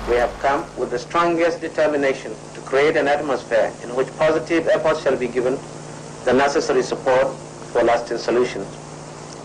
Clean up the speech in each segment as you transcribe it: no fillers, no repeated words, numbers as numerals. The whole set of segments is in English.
we have come with the strongest determination to create an atmosphere in which positive efforts shall be given the necessary support for lasting solutions.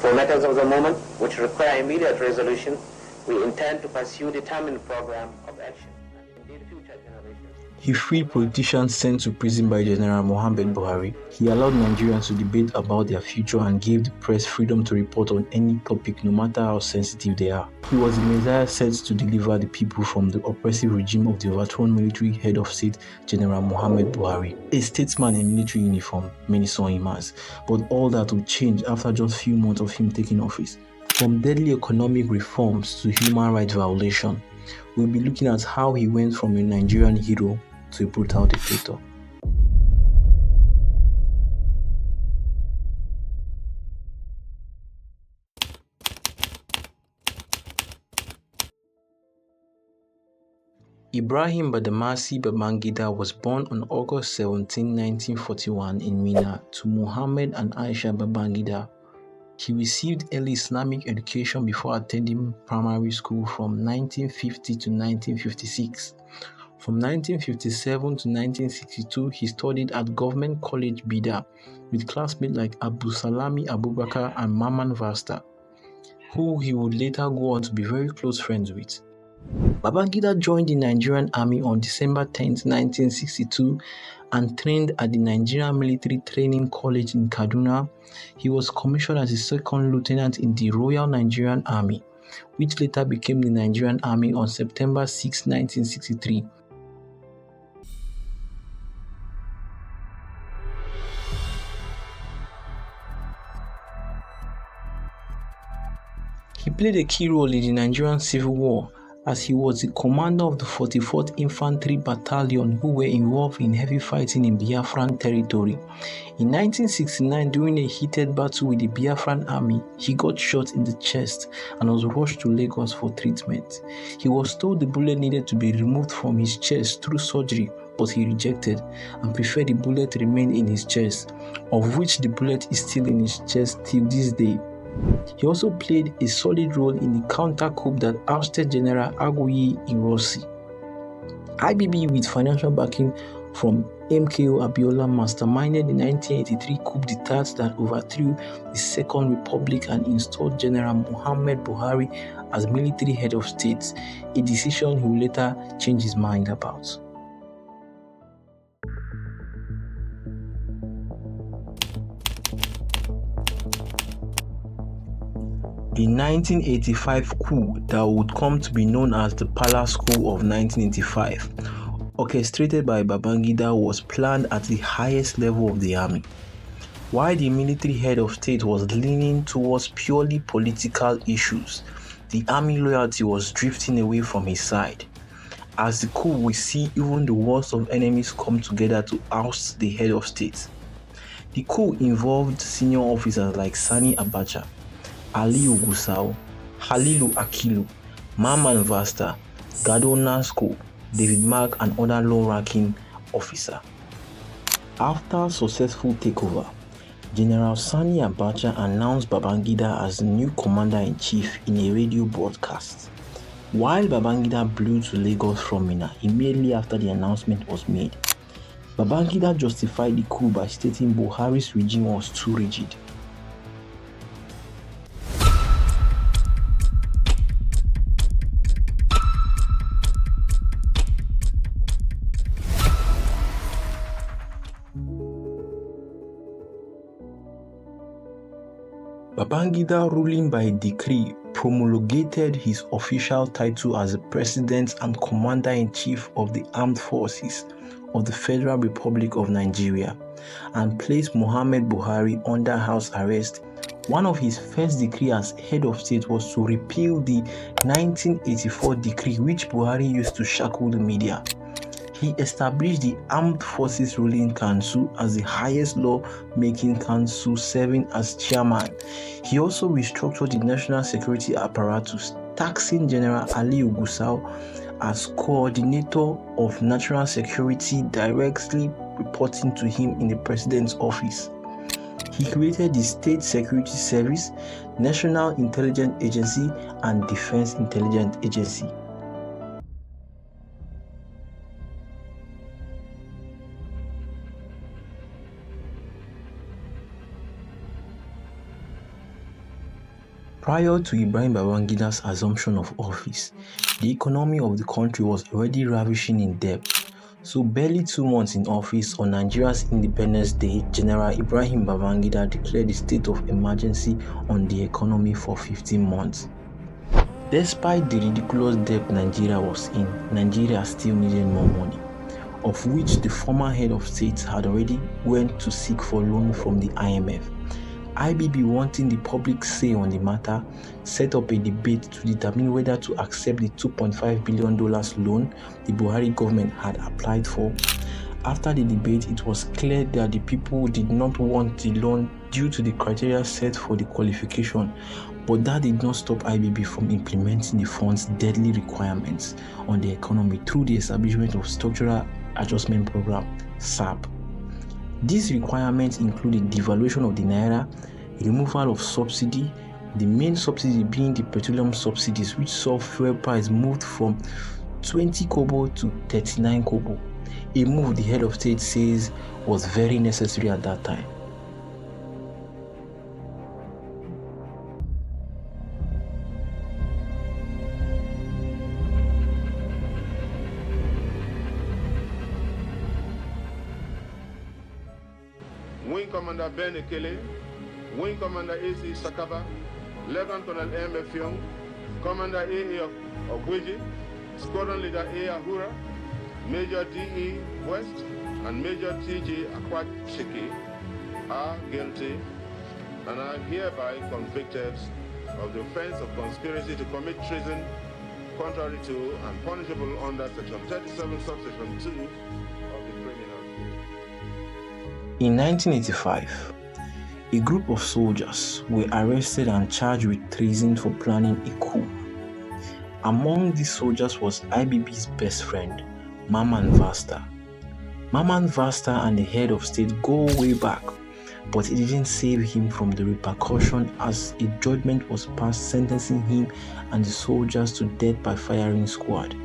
For matters of the moment which require immediate resolution, we intend to pursue a determined program of action. Indeed, future generations. He freed politicians sent to prison by General Muhammad Buhari. He allowed Nigerians to debate about their future and gave the press freedom to report on any topic, no matter how sensitive they are. He was the Messiah sent to deliver the people from the oppressive regime of the overthrown military head of state, General Muhammad Buhari. A statesman in military uniform, many saw him as. But all that would change after just few months of him taking office. From deadly economic reforms to human rights violation, we'll be looking at how he went from a Nigerian hero to a brutal dictator. Ibrahim Badamasi Babangida was born on August 17, 1941 in Minna to Muhammad and Aisha Babangida. He received early Islamic education before attending primary school from 1950 to 1956. From 1957 to 1962, he studied at Government College Bida with classmates like Abu Salami Abubakar and Maman Vasta, who he would later go on to be very close friends with. Babangida joined the Nigerian Army on December 10, 1962 and trained at the Nigerian Military Training College in Kaduna. He was commissioned as a second lieutenant in the Royal Nigerian Army, which later became the Nigerian Army on September 6, 1963. He played a key role in the Nigerian Civil War as he was the commander of the 44th Infantry Battalion who were involved in heavy fighting in Biafran territory. In 1969, during a heated battle with the Biafran army, he got shot in the chest and was rushed to Lagos for treatment. He was told the bullet needed to be removed from his chest through surgery, but he rejected and preferred the bullet remain in his chest, of which the bullet is still in his chest till this day. He also played a solid role in the counter-coup that ousted General Aguiyi Ironsi. IBB, with financial backing from MKO Abiola, masterminded the 1983 coup d'etat that overthrew the Second Republic and installed General Muhammad Buhari as military head of state, a decision he would later change his mind about. The 1985 coup that would come to be known as the Palace Coup of 1985, orchestrated by Babangida, was planned at the highest level of the army. While the military head of state was leaning towards purely political issues, the army loyalty was drifting away from his side. As the coup, we see even the worst of enemies come together to oust the head of state. The coup involved senior officers like Sani Abacha, Aliyu Gusau, Halilu Akilu, Maman Vasta, Gado Nasco, David Mark, and other low-ranking officers. After successful takeover, General Sani Abacha announced Babangida as the new commander-in-chief in a radio broadcast. While Babangida blew to Lagos from Minna immediately after the announcement was made, Babangida justified the coup by stating Buhari's regime was too rigid. Babangida, ruling by decree, promulgated his official title as the President and Commander-in-Chief of the Armed Forces of the Federal Republic of Nigeria and placed Muhammad Buhari under house arrest. One of his first decrees as head of state was to repeal the 1984 decree which Buhari used to shackle the media. He established the Armed Forces Ruling Council as the highest law-making council, serving as chairman. He also restructured the national security apparatus, taxing General Aliyu Gusau as coordinator of national security, directly reporting to him in the president's office. He created the State Security Service, National Intelligence Agency, and Defense Intelligence Agency. Prior to Ibrahim Babangida's assumption of office, the economy of the country was already ravishing in debt. So barely 2 months in office, on Nigeria's Independence Day, General Ibrahim Babangida declared a state of emergency on the economy for 15 months. Despite the ridiculous debt Nigeria was in, Nigeria still needed more money, of which the former head of state had already went to seek for loan from the IMF. IBB, wanting the public say on the matter, set up a debate to determine whether to accept the $2.5 billion loan the Buhari government had applied for. After the debate, it was clear that the people did not want the loan due to the criteria set for the qualification, but that did not stop IBB from implementing the fund's deadly requirements on the economy through the establishment of Structural Adjustment Program, SAP. These requirements included devaluation of the naira, removal of subsidy, the main subsidy being the petroleum subsidies, which saw fuel price moved from 20 kobo to 39 kobo, a move the head of state says was very necessary at that time. Wing Commander Ben Ekele, Wing Commander AC Sakaba, Lieutenant Colonel M. F. Young, Commander A.A. Ogweji, Squadron Leader A. Ahura, Major D.E. West, and Major T.J. Akwachiki are guilty and are hereby convicted of the offense of conspiracy to commit treason contrary to and punishable under Section 37, Subsection 2 of the Criminal Code. In 1985, a group of soldiers were arrested and charged with treason for planning a coup. Among these soldiers was IBB's best friend, Mamman Vasta. Mamman Vasta and the head of state go way back, but it didn't save him from the repercussion as a judgment was passed sentencing him and the soldiers to death by firing squad.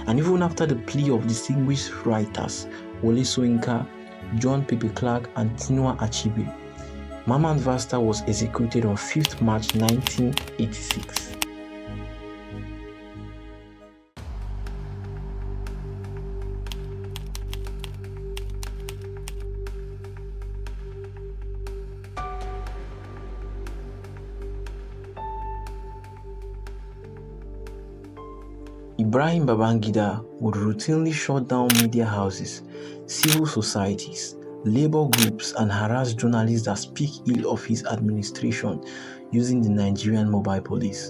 And even after the plea of distinguished writers Wole Soyinka, John Pepe Clark, and Tinua Achebe, Mamman Vasta was executed on 5th March 1986. Ibrahim Babangida would routinely shut down media houses, civil societies, labor groups, and harass journalists that speak ill of his administration using the Nigerian mobile police.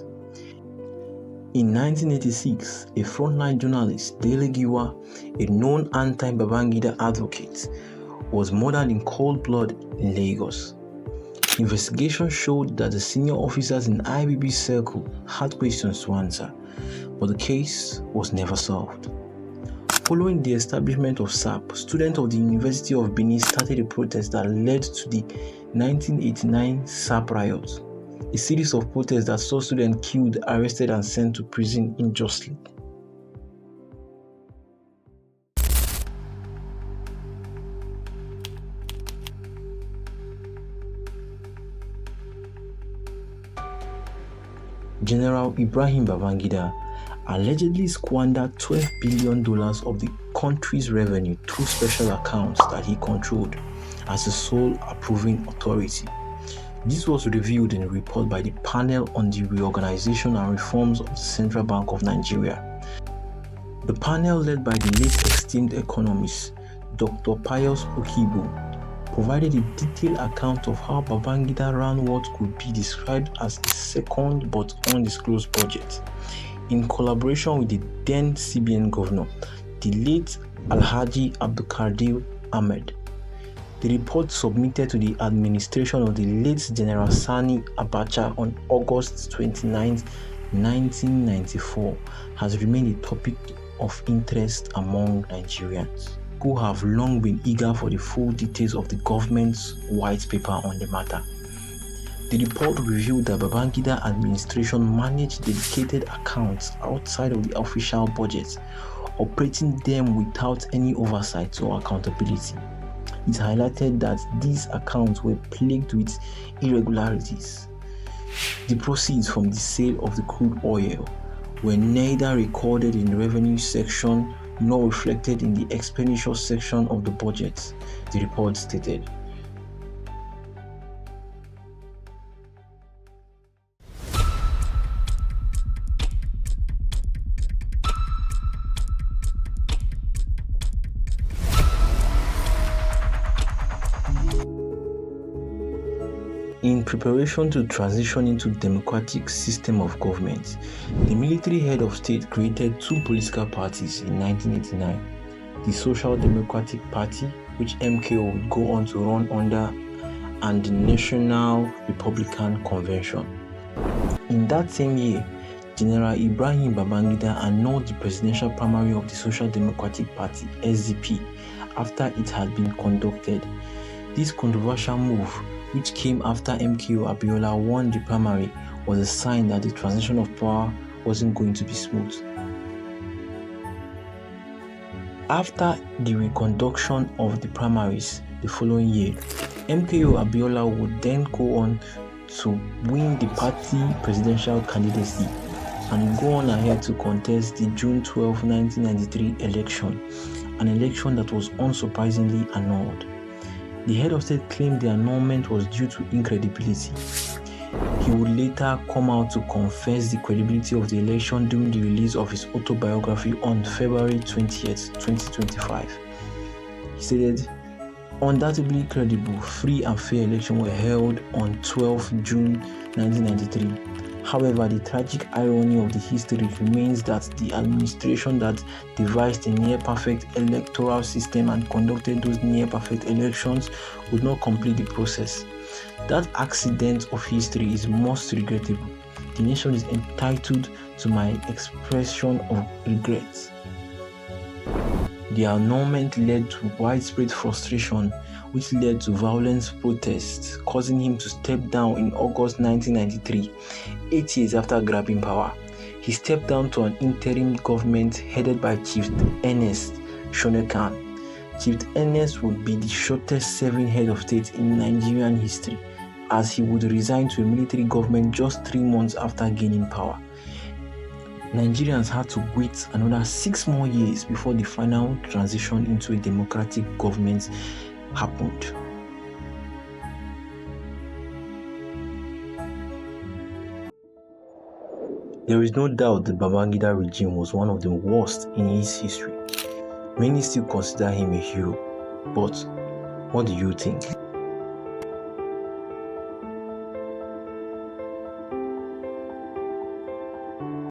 In 1986, a frontline journalist, Dele Giwa, a known anti-Babangida advocate, was murdered in cold blood in Lagos. Investigation showed that the senior officers in IBB's circle had questions to answer, but the case was never solved. Following the establishment of SAP, students of the University of Benin started a protest that led to the 1989 SAP riots, a series of protests that saw students killed, arrested, and sent to prison unjustly. General Ibrahim Babangida allegedly squandered $12 billion of the country's revenue through special accounts that he controlled as the sole approving authority. This was revealed in a report by the Panel on the Reorganization and Reforms of the Central Bank of Nigeria. The panel, led by the late esteemed economist Dr. Pius Okibo, provided a detailed account of how Babangida ran what could be described as a second but undisclosed budget, in collaboration with the then CBN governor, the late Alhaji Abdulkadir Ahmed. The report, submitted to the administration of the late General Sani Abacha on August 29, 1994, has remained a topic of interest among Nigerians, who have long been eager for the full details of the government's white paper on the matter. The report revealed that Babangida administration managed dedicated accounts outside of the official budget, operating them without any oversight or accountability. It highlighted that these accounts were plagued with irregularities. The proceeds from the sale of the crude oil were neither recorded in the revenue section nor reflected in the expenditure section of the budget, the report stated. In preparation to transition into democratic system of government, the military head of state created two political parties in 1989, the Social Democratic Party, which MKO would go on to run under, and the National Republican Convention. In that same year, General Ibrahim Badamasi annulled the presidential primary of the Social Democratic Party, SDP, after it had been conducted. This controversial move, which came after MKO Abiola won the primary, was a sign that the transition of power wasn't going to be smooth. After the reconduction of the primaries the following year, MKO Abiola would then go on to win the party presidential candidacy and go on ahead to contest the June 12, 1993 election, an election that was unsurprisingly annulled. The head of state claimed the annulment was due to incredibility. He would later come out to confess the credibility of the election during the release of his autobiography on February 20th, 2025. He stated, "Undoubtedly credible, free and fair elections were held on 12 June 1993. However, the tragic irony of the history remains that the administration that devised a near-perfect electoral system and conducted those near-perfect elections would not complete the process. That accident of history is most regrettable. The nation is entitled to my expression of regret." The annulment led to widespread frustration, which led to violent protests, causing him to step down in August 1993, 8 years after grabbing power. He stepped down to an interim government headed by Chief Ernest Shonekan. Chief Ernest would be the shortest-serving head of state in Nigerian history, as he would resign to a military government just 3 months after gaining power. Nigerians had to wait another 6 more years before the final transition into a democratic government happened. There is no doubt the Babangida regime was one of the worst in its history. Many still consider him a hero, but what do you think?